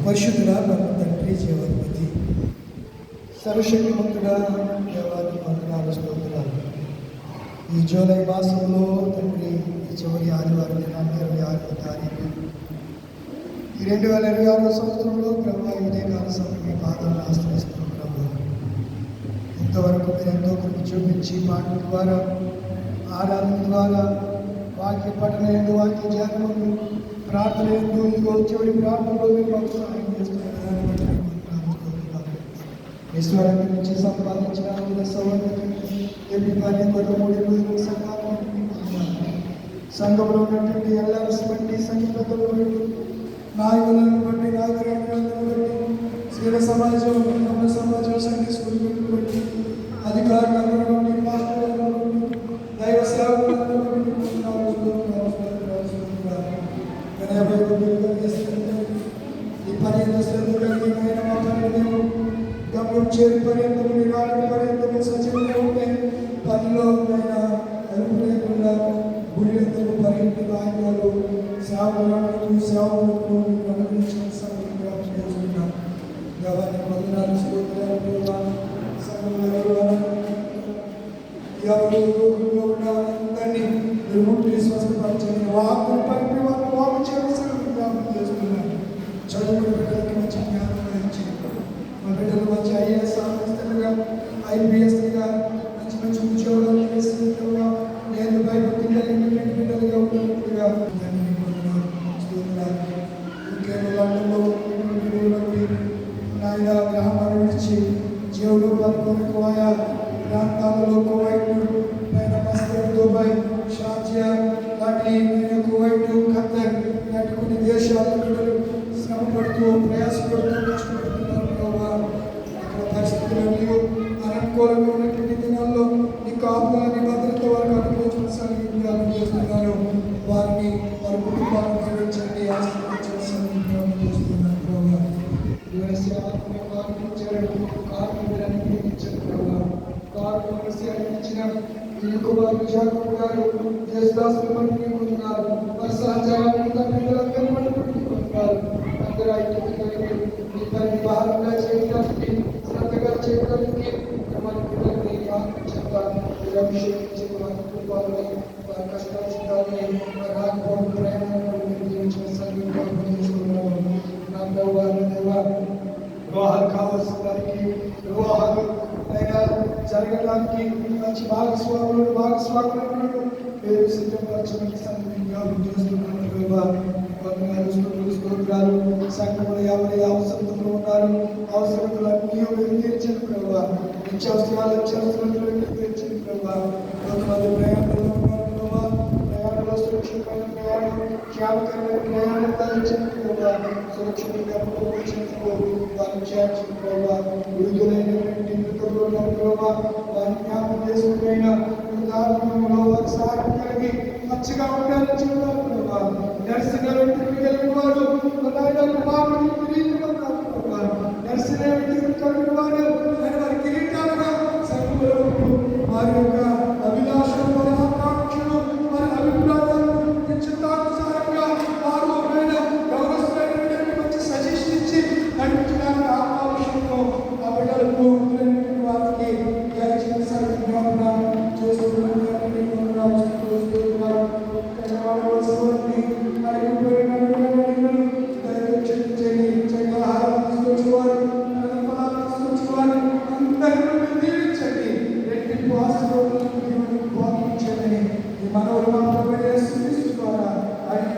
పరిశుద్ధుడా పరమ తండ్రి జీవాధిపతి సర్వశక్తిమంతుడా దేవాది వందనాలు స్తోత్రాలు. ఈ జూలై మాసంలో తండ్రి ఈ చివరి ఆదివారం దినాన్ని 26వ తారీఖు ఈ 2026 సంవత్సరంలో ప్రభు ఇదే కాల సమయం పాదాలను ఆశ్రయిస్తున్నాం. ప్రభు ఇంతవరకు మీరు ఎంతో కృప చూపించి పాటల ద్వారా ఆరాధన ద్వారా వాక్య పఠన ఎందు వాక్య ధ్యానములు ప్రార్థన ఎందు ఇదిగో చివరి ప్రార్థనలో మీరు మాకు సహాయం చేస్తున్నారు. ఈశ్వరాన్ని నుంచి సంపాదించిన సౌలభ్యాన్ని ఎన్ని పని కొత్త 3 సంఘంలో ఉన్నటువంటి ఎల్ఆర్ఎస్ బట్టి సంఘటనలు బట్టి నాయకులను బట్టి నాయకులను బట్టి స్త్రీల సమాజం బ్రహ్మ సమాజం సంఘ స్కూల్ బట్టి అధికారులను బట్టి మాస్టర్లను బట్టి దైవ సేవకులను బట్టి ఈ పని గమనం చేరి పర్యంతము నిరాళ పర్యంతము సజీవంగా ఉంటే పనిలో అరుపు లేకుండా గుళ్ళెందుకు పర్యంతలు ఆజ్ఞలు సేవకులకు అనుగ్రహించిన సమయం చేసుకున్నాం. గవాన్ని వందనాలు స్తోత్రాలు. సంఘంలో ఎవరు రోగులుగా ఉన్న అందరినీ మీరు ముట్టి స్వస్థపరచండి. వాక్కులు పరిపి వారిని బాగు చేయాల్సిన జ్ఞాపకం చేసుకున్నాను. చదువుకున్న బిడ్డలకి మంచి జ్ఞానం ఇచ్చి మా బిడ్డలు మంచి ఐఏఎస్ ఆఫీసర్లుగా ఐపీఎస్గా మంచి మంచి ఉద్యోగాలు చేస్తున్నట్టుగా నేను భయపడి బిడ్డలుగా ఉన్నట్టుగా నాయన గ్రామాలు విడిచి జీవులు పలుకొరకు ఆయా ప్రాంతాలలో కువైట్ దుబాయ్ షార్జియా లాంటి కువైట్ ఖత్తర్ లాంటి కొన్ని దేశాల బిడ్డలు శ్రమ పడుతూ ప్రయాసపడుతూ కష్టపడుతున్నారు. అక్కడ పరిస్థితులు అనుకూలంగా ఉన్నటువంటి దినాల్లో నీ కాపులని భద్రత వారికి అనుభవించాలని చేస్తున్నారు. వారిని వారి కుటుంబాలను నిర్వహించండి, ఆశీర్వదించాల్సింది చేస్తున్నాను. వివాహాలు కావాల్సిన వారికి వివాహాలు అయినా జరగడానికి మంచి భాగస్వాములను పేరు సిద్ధపరచడానికి సంఘం చేస్తున్నాను. స్తోత్రాలు. సంఘంలో ఎవరి అవసరతలు ఉన్నారు, అవసరతలన్నీ మీరు తీర్చండి ప్రభావ. నిత్యావసరాలు తీర్చండి ప్రభావ. కొంతమంది ప్రయాణంలో ఉన్నారు ప్రభావ. ప్రయాణంలో సురక్షితమైన ప్రయాణం, క్షేమకరమైన ప్రయాణం ధరించండి ప్రభావ. సురక్షితంగా వారిని చేర్చండి ప్రభావ. విడుదలైనటువంటి మృతులు ఉన్నారు ప్రభావ. వారిని జ్ఞాపకం చేసుకున్న దారుణంలో వారి సహాయం కలిగి మంచిగా ఉండాలని చెప్పారు ప్రభావ. నర్సింగ్ కలిగిన వారు నర్సింగ్ కలిగిన వారు వారి కిరీటాలుగా సంఘంలో వారి యొక్క అభిలాషలు, వారి ఆకాంక్షలు, వారి అభిప్రాయాలను నిశ్చితానుసారంగా వారు గౌరవమైనటువంటి మంచి సజెషన్ ఇచ్చి నడిపించడానికి ఆకాంక్షలతో ఆ బిడ్డలకు వారికి మనవరు మాత్రమే ద్వారా అడిగి